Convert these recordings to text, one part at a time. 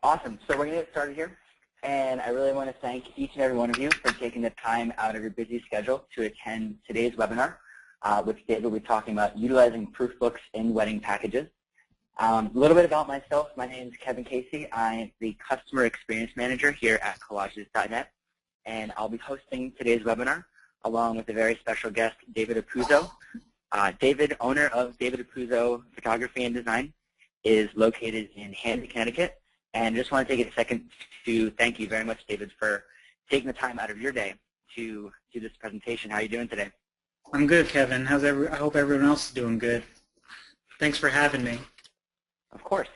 Awesome. So we're going to get started here. And I really want to thank each and every one of you for taking the time out of your busy schedule to attend today's webinar, which David will be talking about utilizing proof books in wedding packages. A little bit about myself. My name is Kevin Casey. I am the Customer Experience Manager here at collages.net. And I'll be hosting today's webinar along with a very special guest, David Apuzzo. David, owner of David Apuzzo Photography and Design, is located in Hampton, Connecticut. And just want to take a second to thank you very much, David, for taking the time out of your day to do this presentation. How are you doing today? I'm good, Kevin. I hope everyone else is doing good. Thanks for having me. Of course.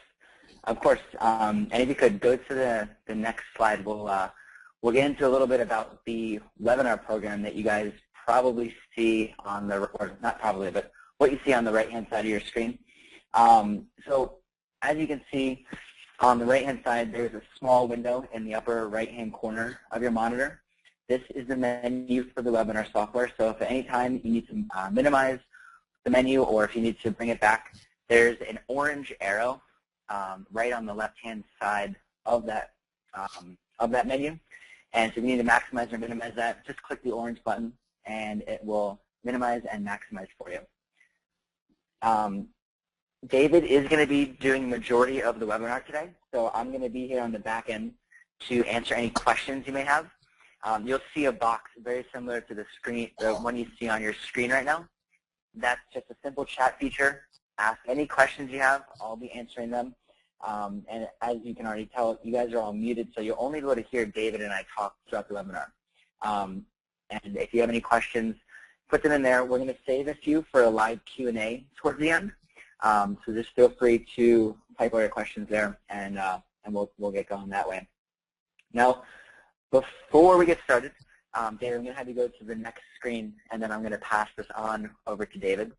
Of course. And if you could go to the next slide, we'll get into a little bit about the webinar program that you guys probably see on the, or not probably, but what you see on the right-hand side of your screen. So as you can see, on the right-hand side, there's a small window in the upper right-hand corner of your monitor. This is the menu for the webinar software. So if at any time you need to minimize the menu or if you need to bring it back, there's an orange arrow right on the left-hand side of that menu. And so if you need to maximize or minimize that, just click the orange button and it will minimize and maximize for you. David is going to be doing the majority of the webinar today, so I'm going to be here on the back end to answer any questions you may have. You'll see a box very similar to the one you see on your screen right now. That's just a simple chat feature. Ask any questions you have. I'll be answering them. And as you can already tell, you guys are all muted, so you'll only be able to hear David and I talk throughout the webinar. And if you have any questions, put them in there. We're going to save a few for a live Q&A towards the end. So just feel free to type all your questions there, and we'll get going that way. Now, before we get started, David, I'm going to have you go to the next screen, and then I'm going to pass this on over to David.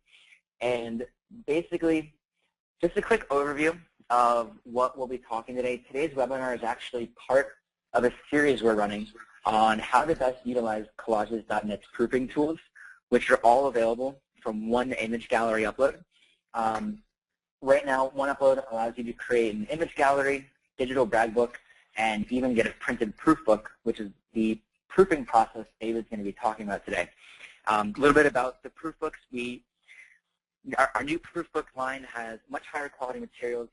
And basically, just a quick overview of what we'll be talking today. Today's webinar is actually part of a series we're running on how to best utilize collages.net's proofing tools, which are all available from one image gallery upload. Right now, one upload allows you to create an image gallery, digital brag book, and even get a printed proof book, which is the proofing process David's going to be talking about today. A little bit about the proof books. Our new proof book line has much higher quality materials.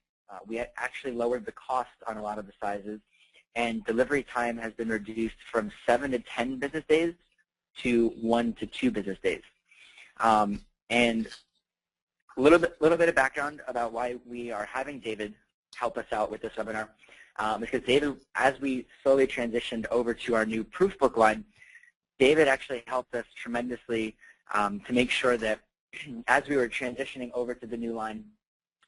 We actually lowered the cost on a lot of the sizes, and delivery time has been reduced from 7 to 10 business days to 1 to 2 business days. And a little bit of background about why we are having David help us out with this webinar. Because David, as we slowly transitioned over to our new proof book line, David actually helped us tremendously to make sure that as we were transitioning over to the new line,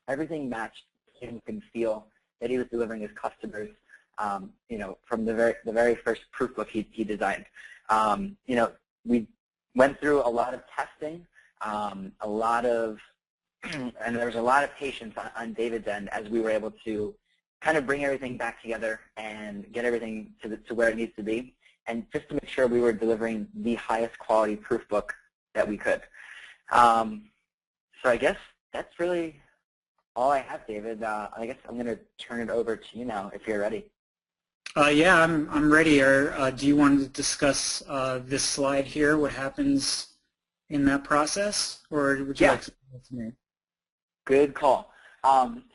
everything matched the look and feel that he was delivering his customers, from the very first proof book he designed. We went through a lot of testing, and there was a lot of patience on David's end as we were able to kind of bring everything back together and get everything to where it needs to be, and just to make sure we were delivering the highest quality proof book that we could. So I guess that's really all I have, David. I guess I'm going to turn it over to you now if you're ready. Yeah, I'm ready. Do you want to discuss this slide here, what happens in that process, or would you like to explain it to me? Good call.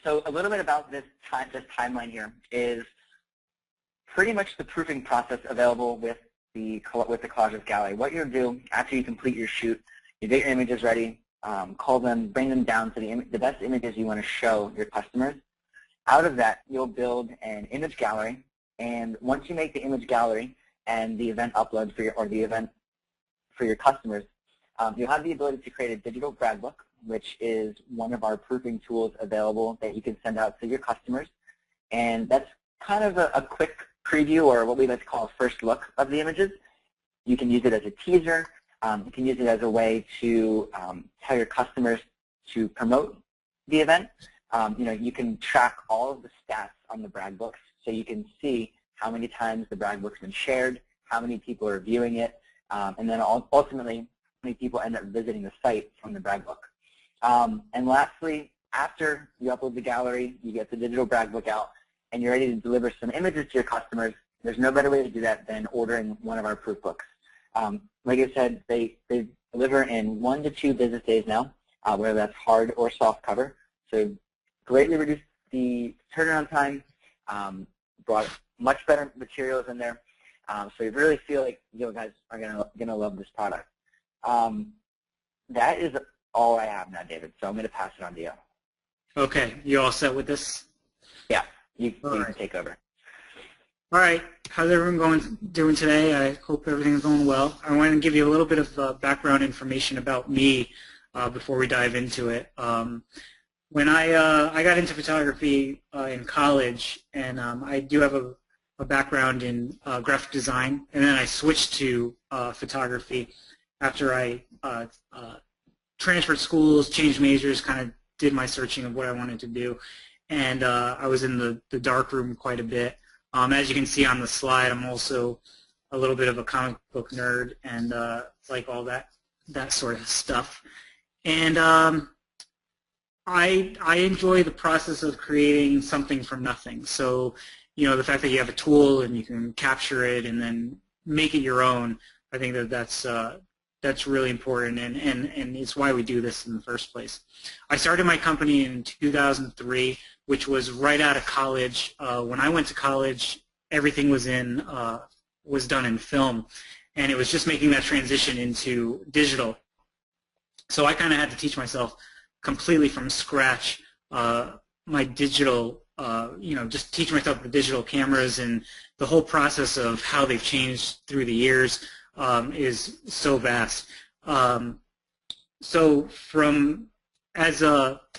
So a little bit about this timeline here is pretty much the proofing process available with the Collages Gallery. What you'll do after you complete your shoot, you get your images ready, call them, bring them down to the best images you want to show your customers. Out of that, you'll build an image gallery, and once you make the image gallery and the event upload for your customers, you'll have the ability to create a digital brag book, which is one of our proofing tools available that you can send out to your customers. And that's kind of a quick preview, or what we like to call a first look of the images. You can use it as a teaser. You can use it as a way to tell your customers to promote the event. You can track all of the stats on the brag books, so you can see how many times the brag book's been shared, how many people are viewing it, and then ultimately how many people end up visiting the site from the brag book. And lastly, after you upload the gallery, you get the digital brag book out, and you're ready to deliver some images to your customers, there's no better way to do that than ordering one of our proof books. Like I said, they deliver in 1 to 2 business days now, whether that's hard or soft cover. So greatly reduced the turnaround time, brought much better materials in there. So you really feel like you guys are gonna love this product. That is all I have now, David. So I'm gonna pass it on to you. Okay, you all set with this? Yeah, you can take over. All right, how's everyone doing today? I hope everything's going well. I want to give you a little bit of background information about me before we dive into it. When I got into photography in college, and I do have a background in graphic design, and then I switched to photography after I transferred schools, changed majors, kind of did my searching of what I wanted to do, and I was in the dark room quite a bit. As you can see on the slide, I'm also a little bit of a comic book nerd and like all that sort of stuff. And I enjoy the process of creating something from nothing. So, you know, the fact that you have a tool and you can capture it and then make it your own, I think that's really important, and it's why we do this in the first place. I started my company in 2003, which was right out of college. When I went to college, everything was done in film, and it was just making that transition into digital. So I kind of had to teach myself completely from scratch my digital, just teach myself the digital cameras, and the whole process of how they've changed through the years is so vast. So as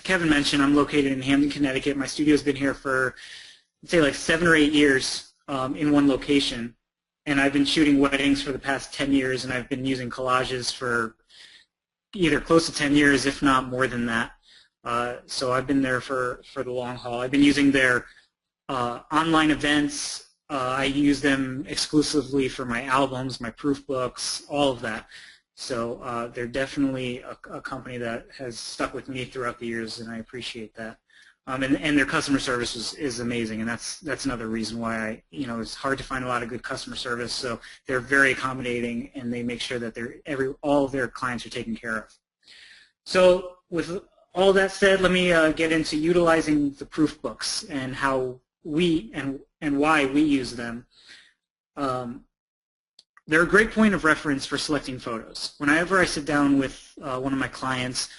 Kevin mentioned, I'm located in Hamden, Connecticut. My studio's been here for, I'd say, like 7 or 8 years in one location. And I've been shooting weddings for the past 10 years, and I've been using collages for either close to 10 years, if not more than that. So I've been there for the long haul. I've been using their online events. I use them exclusively for my albums, my proof books, all of that. So they're definitely a company that has stuck with me throughout the years, and I appreciate that. And their customer service is amazing, and that's another reason why it's hard to find a lot of good customer service. So they're very accommodating, and they make sure that all of their clients are taken care of. So with all that said, let me get into utilizing the proof books and how we and why we use them. They're a great point of reference for selecting photos. Whenever I sit down with one of my clients,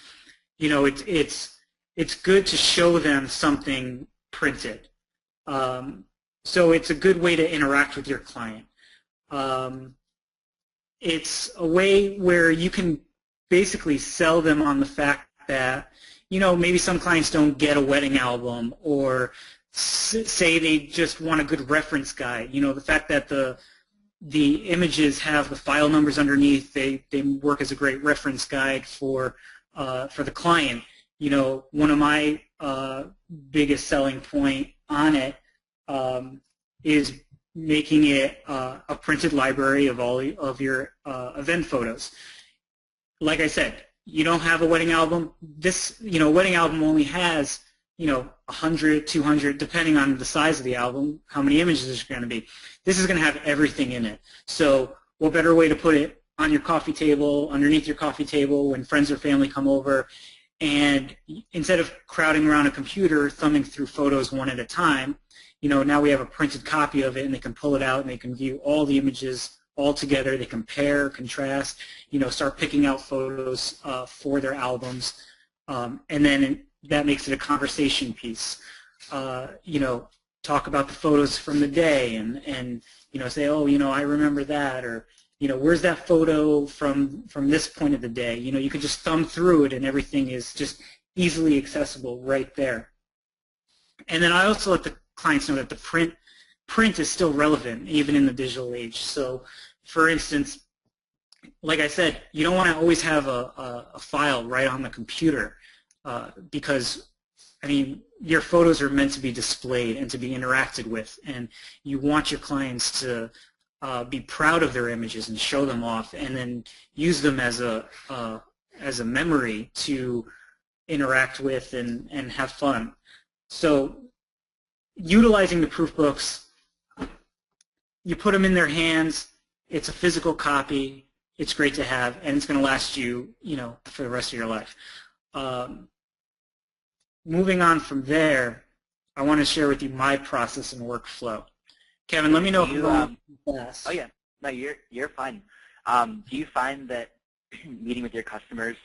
it's good to show them something printed. So it's a good way to interact with your client. It's a way where you can basically sell them on the fact that, maybe some clients don't get a wedding album, or say they just want a good reference guide. The fact that the images have the file numbers underneath, they work as a great reference guide for the client. One of my biggest selling point on it is making it a printed library of all of your event photos. Like I said, you don't have a wedding album. This, wedding album only has 100, 200, depending on the size of the album, how many images there's going to be. This is going to have everything in it. So what better way to put it on your coffee table, underneath your coffee table when friends or family come over, and instead of crowding around a computer, thumbing through photos one at a time, now we have a printed copy of it, and they can pull it out and they can view all the images all together. They compare, contrast, start picking out photos for their albums, and then that makes it a conversation piece. Talk about the photos from the day, and say, oh, I remember that, or where's that photo from this point of the day? You can just thumb through it, and everything is just easily accessible right there. And then I also let the clients know that the print is still relevant even in the digital age. So, for instance, like I said, you don't want to always have a file right on the computer. Because, your photos are meant to be displayed and to be interacted with, and you want your clients to be proud of their images and show them off, and then use them as a memory to interact with and have fun. So utilizing the proof books, you put them in their hands. It's a physical copy. It's great to have, and it's going to last you, for the rest of your life. Moving on from there, I want to share with you my process and workflow. Kevin, let me know if you're going fast. Oh yeah, no, you're fine. Do you find that meeting with your customers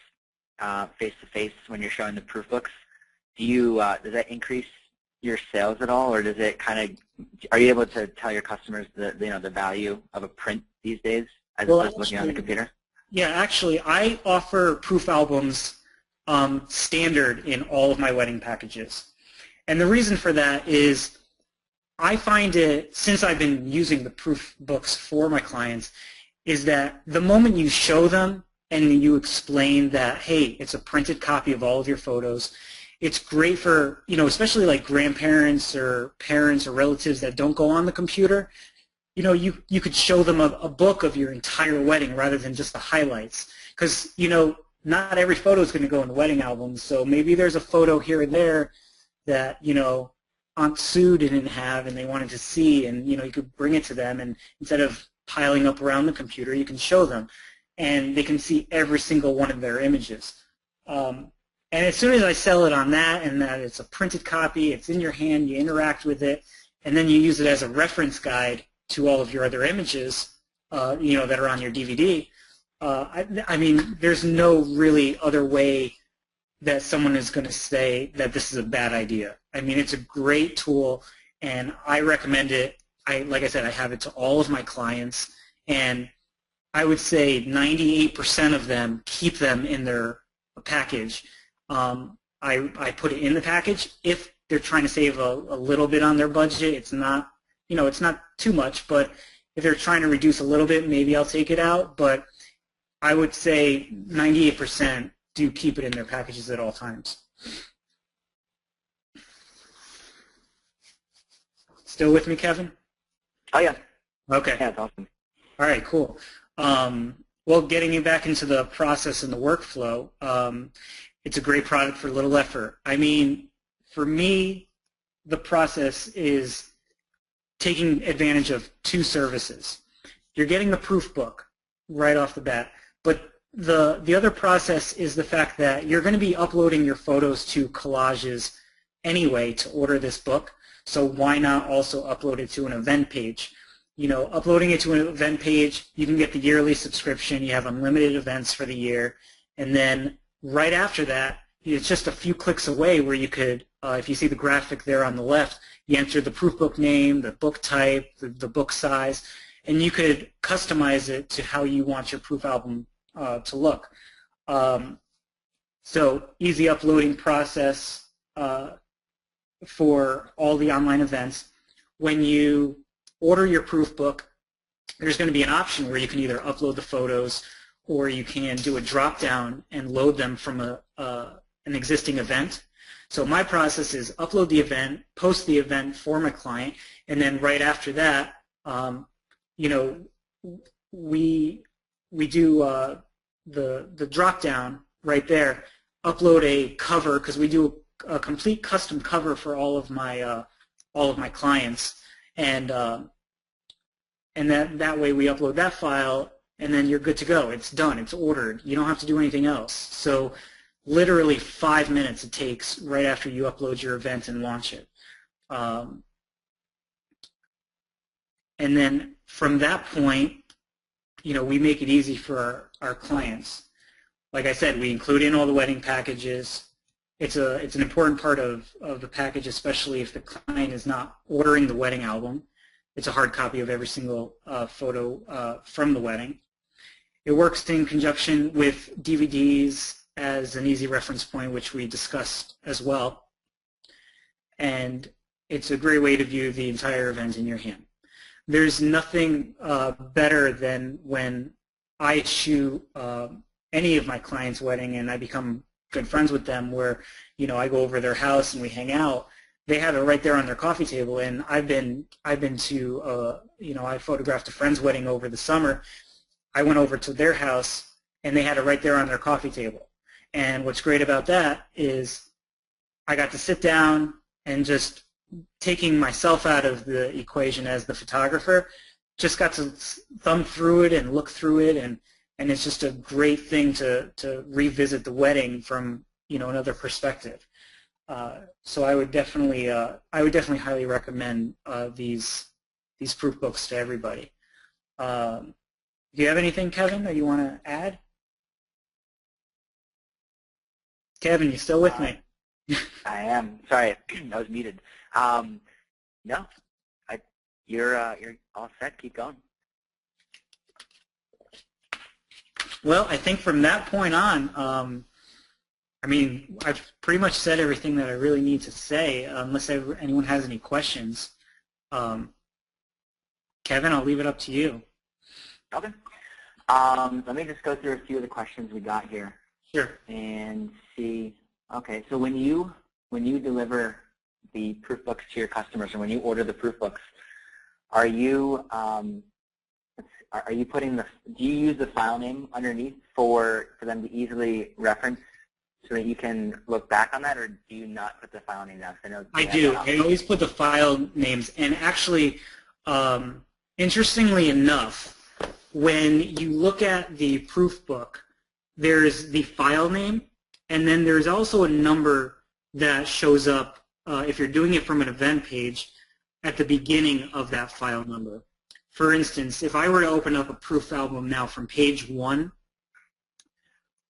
face to face when you're showing the proof books, does that increase your sales at all, or does it are you able to tell your customers the value of a print these days as opposed to looking on the computer? Yeah, actually, I offer proof albums standard in all of my wedding packages. And the reason for that is I find it, since I've been using the proof books for my clients, is that the moment you show them and you explain that, hey, it's a printed copy of all of your photos, it's great for, especially like grandparents or parents or relatives that don't go on the computer. You could show them a book of your entire wedding rather than just the highlights. Because, not every photo is going to go in the wedding album. So maybe there's a photo here or there that, Aunt Sue didn't have and they wanted to see, and, you could bring it to them, and instead of piling up around the computer, you can show them, and they can see every single one of their images. And as soon as I sell it on that, and that it's a printed copy, it's in your hand, you interact with it, and then you use it as a reference guide to all of your other images, that are on your DVD. I mean, there's no really other way that someone is going to say that this is a bad idea. I mean, it's a great tool, and I recommend it. Like I said, I have it to all of my clients, and I would say 98% of them keep them in their package. I put it in the package. If they're trying to save a little bit on their budget, it's not, it's not too much, but if they're trying to reduce a little bit, maybe I'll take it out. But I would say 98% do keep it in their packages at all times. Still with me, Kevin? Oh, yeah. Okay. Yeah, that's awesome. All right, cool. Well, getting you back into the process and the workflow, it's a great product for little effort. I mean, for me, the process is taking advantage of two services. You're getting the proof book right off the bat, but the other process is the fact that you're going to be uploading your photos to collages anyway to order this book, so why not also upload it to an event page? Uploading it to an event page, you can get the yearly subscription, you have unlimited events for the year, and then right after that, it's just a few clicks away where you could, if you see the graphic there on the left, you enter the proof book name, the book type, the book size, and you could customize it to how you want your proof album to look. So easy uploading process for all the online events. When you order your proof book, there's going to be an option where you can either upload the photos or you can do a drop-down and load them from an existing event. So my process is upload the event, post the event for my client, and then right after that, we do the drop-down right there, upload a cover, because we do a complete custom cover for all of my clients, and that way we upload that file, and then you're good to go. It's done. It's ordered. You don't have to do anything else. So literally 5 minutes it takes right after you upload your event and launch it. And then from that point, we make it easy for our clients. Like I said, we include in all the wedding packages. It's an important part of the package, especially if the client is not ordering the wedding album. It's a hard copy of every single photo from the wedding. It works in conjunction with DVDs as an easy reference point, which we discussed as well. And it's a great way to view the entire event in your hand. There's nothing better than when I shoot any of my clients' wedding and I become good friends with them, where I go over their house and we hang out. They have it right there on their coffee table, and I've been to I photographed a friend's wedding over the summer. I went over to their house and they had it right there on their coffee table. And what's great about that is I got to sit down and just taking myself out of the equation as the photographer, just got to thumb through it and look through it, and it's just a great thing to revisit the wedding from another perspective. So I would definitely highly recommend these proof books to everybody. Do you have anything, Kevin, that you want to add? Kevin, you still with me? I am. Sorry, I was muted. No, you're all set. Keep going. Well, I think from that point on, I mean, I've pretty much said everything that I really need to say, unless anyone has any questions. Kevin, I'll leave it up to you. Okay. Let me just go through a few of the questions we got here. Sure. And see. Okay, so when you deliver the proof books to your customers, or when you order the proof books, are you putting do you use the file name underneath for them to easily reference so that you can look back on that, or do you not put the file name down? I do. I always put the file names, and actually, interestingly enough, when you look at the proof book, there's the file name, and then there's also a number that shows up if you're doing it from an event page at the beginning of that file number. For instance, if I were to open up a proof album now from page 1,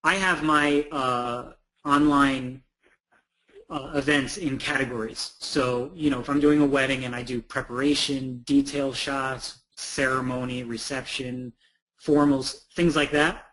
I have my online events in categories. So, if I'm doing a wedding and I do preparation, detail shots, ceremony, reception, formals, things like that,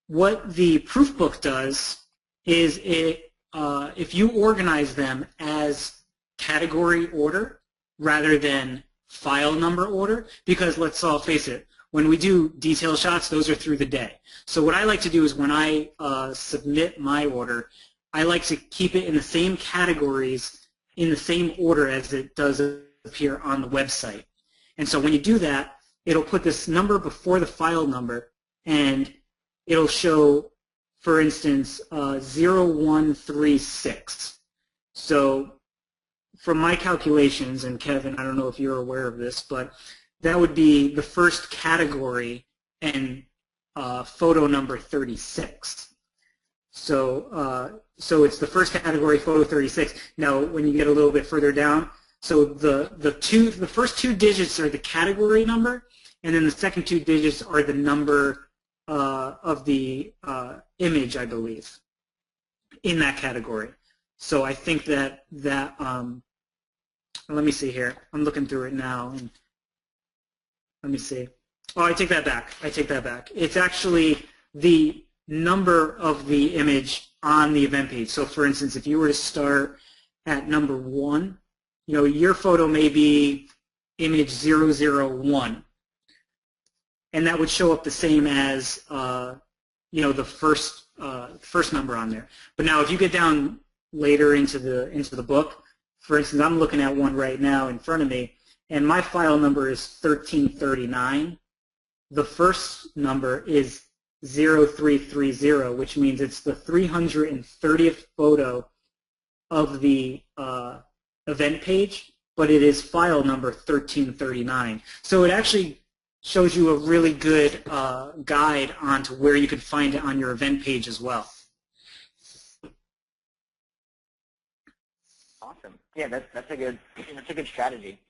what the proof book does is if you organize them as category order rather than file number order, because let's all face it, when we do detail shots, those are through the day. So what I like to do is when I submit my order, I like to keep it in the same categories in the same order as it does appear on the website. And so when you do that, it'll put this number before the file number, and it'll show, for instance, 0136. So from my calculations, and Kevin, I don't know if you're aware of this, but that would be the first category and photo number 36. So it's the first category, photo 36. Now, when you get a little bit further down, so the first two digits are the category number, and then the second two digits are the number of the image, I believe, in that category. So I think that let me see here. I'm looking through it now, and let me see. Oh, I take that back. I take that back. It's actually the number of the image on the event page. So, for instance, if you were to start at number 1, your photo may be image 001, and that would show up the same as the first number on there. But now, if you get down later into the book, for instance, I'm looking at one right now in front of me, and my file number is 1339. The first number is 0330, which means it's the 330th photo of the event page, but it is file number 1339. So it actually shows you a really good guide onto where you can find it on your event page as well. Awesome. Yeah, that's a good strategy.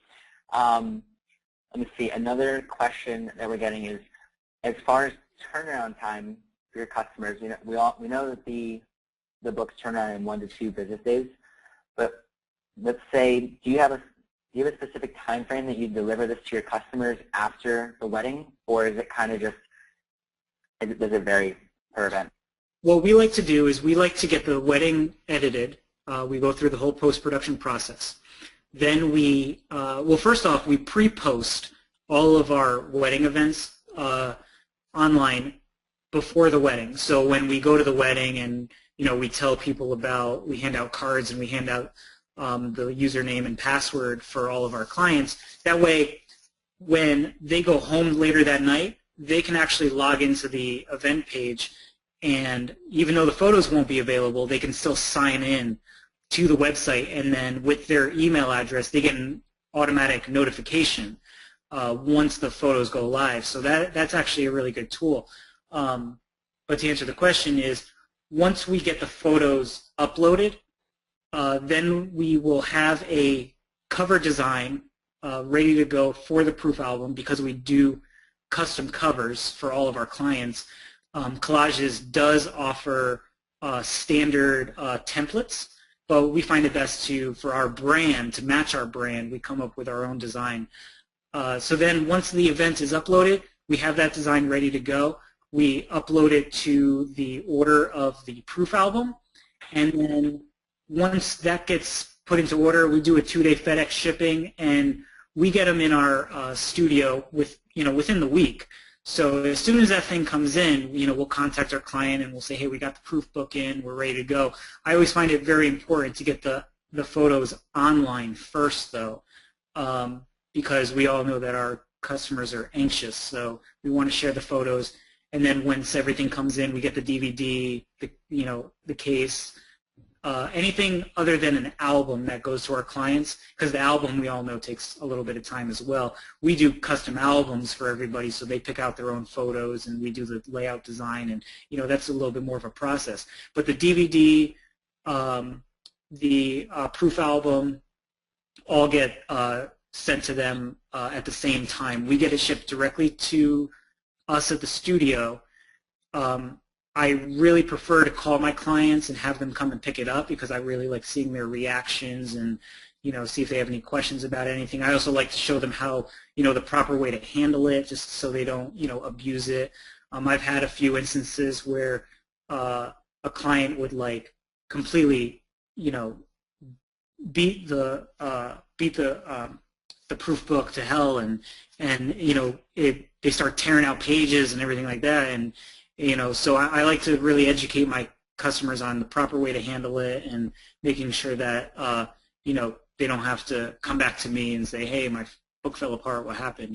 Let me see. Another question that we're getting is, as far as turnaround time for your customers, we know that the books turn around in 1 to 2 business days, but let's say, do you have a specific time frame that you deliver this to your customers after the wedding, or is it kind of just, does it vary per event? What we like to do is we like to get the wedding edited. We go through the whole post-production process. Then we, first off, we pre-post all of our wedding events online before the wedding. So when we go to the wedding and, we tell people we hand out cards and we hand out the username and password for all of our clients. That way, when they go home later that night, they can actually log into the event page, and even though the photos won't be available, they can still sign in to the website, and then with their email address, they get an automatic notification once the photos go live. So that's actually a really good tool. But to answer the question is, once we get the photos uploaded, then we will have a cover design ready to go for the proof album, because we do custom covers for all of our clients. Collages does offer standard templates, but we find it best for our brand, to match our brand, we come up with our own design. So then once the event is uploaded, we have that design ready to go. We upload it to the order of the proof album, and then once that gets put into order, we do a 2-day FedEx shipping, and we get them in our studio within the week. So as soon as that thing comes in, we'll contact our client and we'll say, hey, we got the proof book in, we're ready to go. I always find it very important to get the photos online first, though, because we all know that our customers are anxious. So we want to share the photos, and then once everything comes in, we get the DVD, the case. Anything other than an album that goes to our clients, because the album, we all know, takes a little bit of time as well. We do custom albums for everybody, so they pick out their own photos, and we do the layout design, and that's a little bit more of a process. But the DVD, the proof album, all get sent to them at the same time. We get it shipped directly to us at the studio. I really prefer to call my clients and have them come and pick it up, because I really like seeing their reactions and see if they have any questions about anything. I also like to show them how the proper way to handle it, just so they don't abuse it. I've had a few instances where a client would completely beat the proof book to hell, and they start tearing out pages and everything like that, and so I like to really educate my customers on the proper way to handle it, and making sure that they don't have to come back to me and say, hey, my book fell apart, what happened?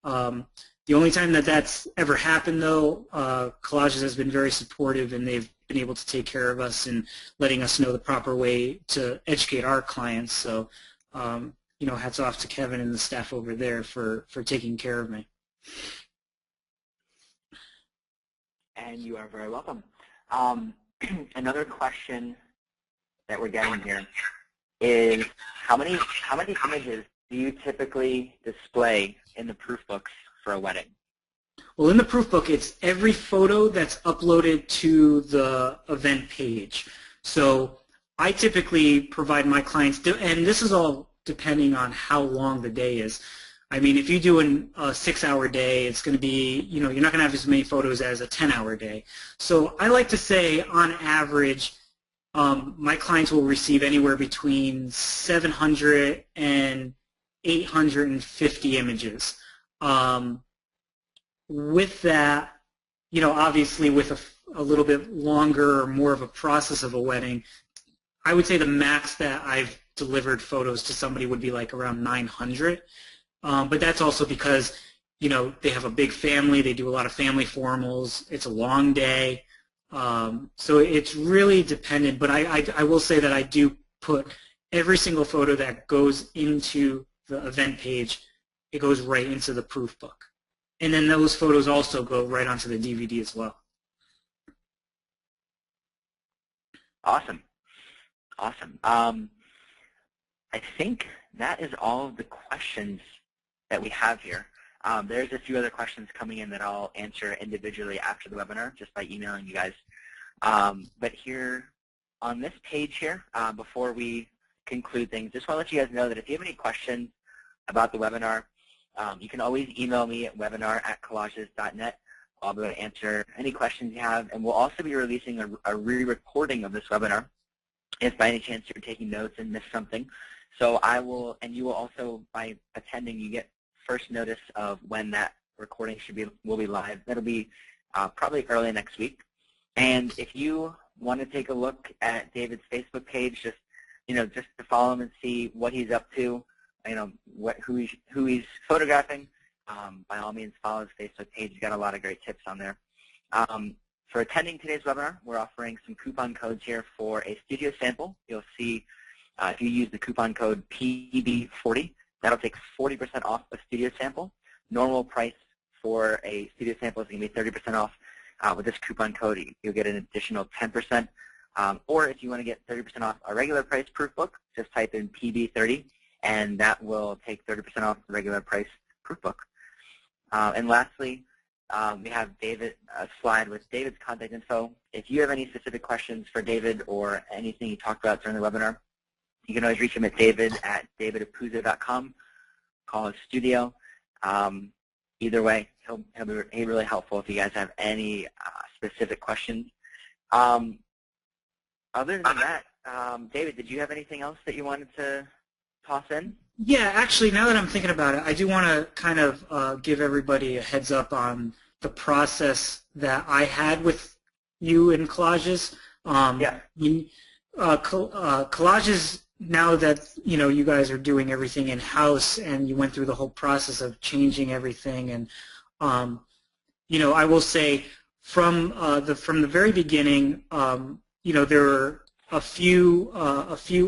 The only time that that's ever happened, though, Collages has been very supportive, and they've been able to take care of us and letting us know the proper way to educate our clients. So hats off to Kevin and the staff over there for taking care of me. And you are very welcome. Another question that we're getting here is, how many images do you typically display in the proof books for a wedding? Well, in the proof book, it's every photo that's uploaded to the event page. So I typically provide my clients, and this is all depending on how long the day is. I mean, if you do a 6-hour day, it's going to be, you're not going to have as many photos as a 10-hour day. So I like to say, on average, my clients will receive anywhere between 700 and 850 images. With that, obviously with a little bit longer or more of a process of a wedding, I would say the max that I've delivered photos to somebody would be around 900. But that's also because, they have a big family. They do a lot of family formals. It's a long day. So it's really dependent. But I will say that I do put every single photo that goes into the event page, it goes right into the proof book. And then those photos also go right onto the DVD as well. Awesome. Awesome. I think that is all of the questions that we have here. There's a few other questions coming in that I'll answer individually after the webinar, just by emailing you guys. But here on this page here, before we conclude things, just want to let you guys know that if you have any questions about the webinar, you can always email me at webinar@collages.net. I'll be able to answer any questions you have, and we'll also be releasing a re-recording of this webinar if by any chance you're taking notes and missed something. So I will, and you will also, by attending, you get first notice of when that recording will be live. That'll be probably early next week. And if you want to take a look at David's Facebook page, just to follow him and see what he's up to, who he's photographing, by all means follow his Facebook page. He's got a lot of great tips on there. For attending today's webinar, we're offering some coupon codes here for a studio sample. You'll see if you use the coupon code PB40, that'll take 40% off a studio sample. Normal price for a studio sample is going to be 30% off. With this coupon code, you'll get an additional 10%. Or if you want to get 30% off a regular price proof book, just type in PB30, and that will take 30% off the regular price proof book. And lastly, we have David, a slide with David's contact info. If you have any specific questions for David or anything you talked about during the webinar, you can always reach him at david@davidapuzzo.com. Call his studio. Either way, he'll be really helpful if you guys have any specific questions. Other than that, David, did you have anything else that you wanted to toss in? Yeah, actually, now that I'm thinking about it, I do want to kind of give everybody a heads up on the process that I had with you in collages. Collages, now that you guys are doing everything in house and you went through the whole process of changing everything, and I will say from the very beginning, there were a few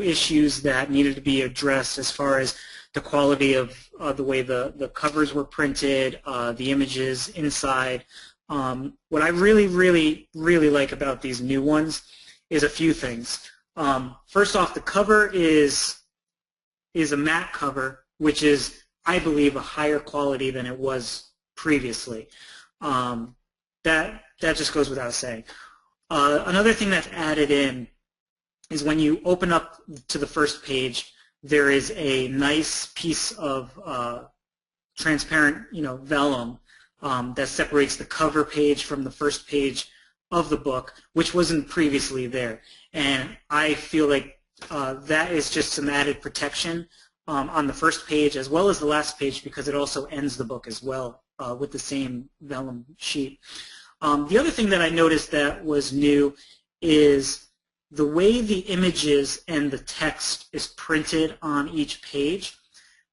issues that needed to be addressed as far as the quality of the way the covers were printed, the images inside. What I really like about these new ones is a few things. First off, the cover is a matte cover, which is, I believe, a higher quality than it was previously. That just goes without saying. Another thing that's added in is when you open up to the first page, there is a nice piece of transparent, vellum that separates the cover page from the first page of the book, which wasn't previously there. And I feel like that is just some added protection on the first page as well as the last page, because it also ends the book as well with the same vellum sheet. The other thing that I noticed that was new is the way the images and the text is printed on each page.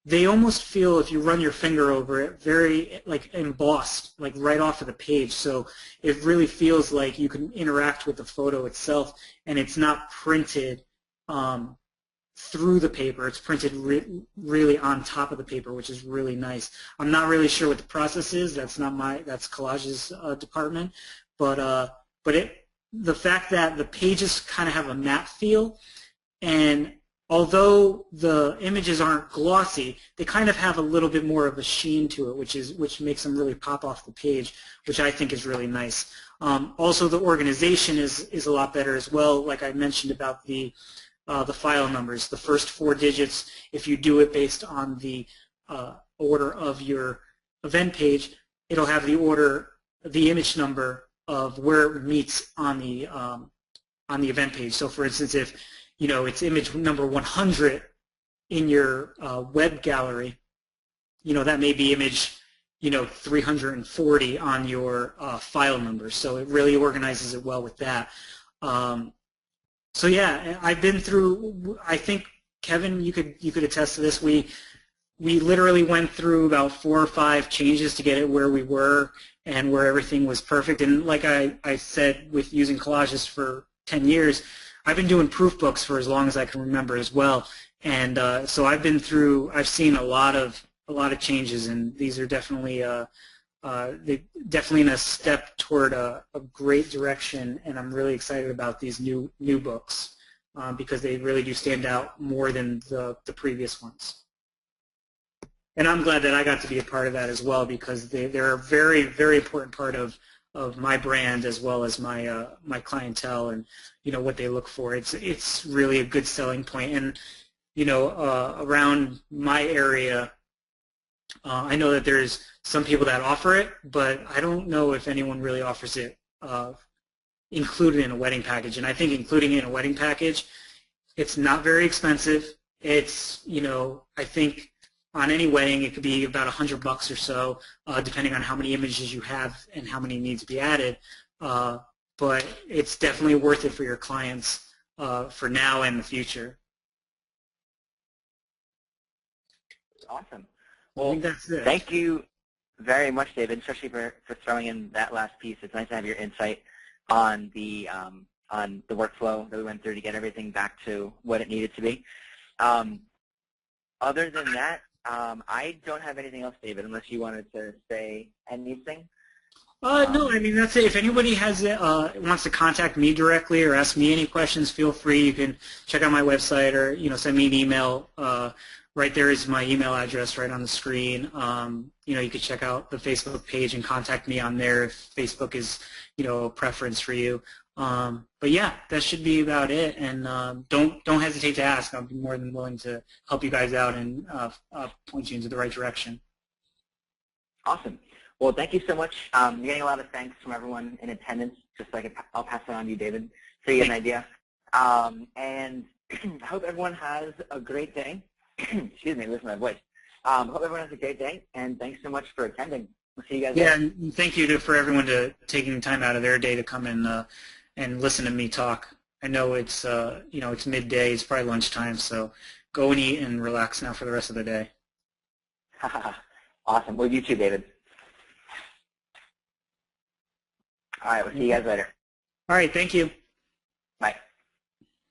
They almost feel, if you run your finger over it, very like embossed, like right off of the page. So it really feels like you can interact with the photo itself, and it's not printed through the paper. It's printed really on top of the paper, which is really nice. I'm not really sure what the process is. That's Collage's department, but the fact that the pages kind of have a matte feel, and although the images aren't glossy, they kind of have a little bit more of a sheen to it, which makes them really pop off the page, which I think is really nice. Also, the organization is a lot better as well. Like I mentioned about the file numbers, the first 4 digits, if you do it based on the order of your event page, it'll have the image number of where it meets on the event page. So, for instance, if it's image number 100 in your web gallery, that may be image 340 on your file number. So it really organizes it well with that. So yeah, I've been through. I think Kevin, you could attest to this. We literally went through about 4 or 5 changes to get it where we were and where everything was perfect. And like I said, with using collages for 10 years, I've been doing proof books for as long as I can remember as well. And so I've seen a lot of changes, and these are definitely definitely in a step toward a great direction. And I'm really excited about these new books because they really do stand out more than the previous ones. And I'm glad that I got to be a part of that as well, because they're a very, very important part of my brand as well as my my clientele, and what they look for. It's really a good selling point. And around my area, I know that there's some people that offer it, but I don't know if anyone really offers it included in a wedding package. And I think including it in a wedding package, it's not very expensive. It's I think on any wedding, it could be about $100 or so, depending on how many images you have and how many need to be added. But it's definitely worth it for your clients for now and the future. Awesome. Well, that's it. Thank you very much, David, especially for throwing in that last piece. It's nice to have your insight. on the workflow that we went through to get everything back to what it needed to be. Other than that, I don't have anything else, David, unless you wanted to say anything. No, I mean, that's it. If anybody has wants to contact me directly or ask me any questions, feel free. You can check out my website or, send me an email. Right there is my email address right on the screen. You can check out the Facebook page and contact me on there if Facebook is, a preference for you. But yeah, that should be about it. And don't hesitate to ask. I'll be more than willing to help you guys out and point you into the right direction. Awesome. Well, thank you so much. You're getting a lot of thanks from everyone in attendance, just like I'll pass it on to you, David, so you get an idea. And I hope everyone has a great day. Excuse me, listen to my voice. Hope everyone has a great day, and thanks so much for attending. We'll see you guys later. Yeah, and thank you for everyone taking time out of their day to come and listen to me talk. I know it's it's midday, it's probably lunchtime, so go and eat and relax now for the rest of the day. Awesome. Well, you too, David. All right, we'll see you guys later. All right, thank you. Bye.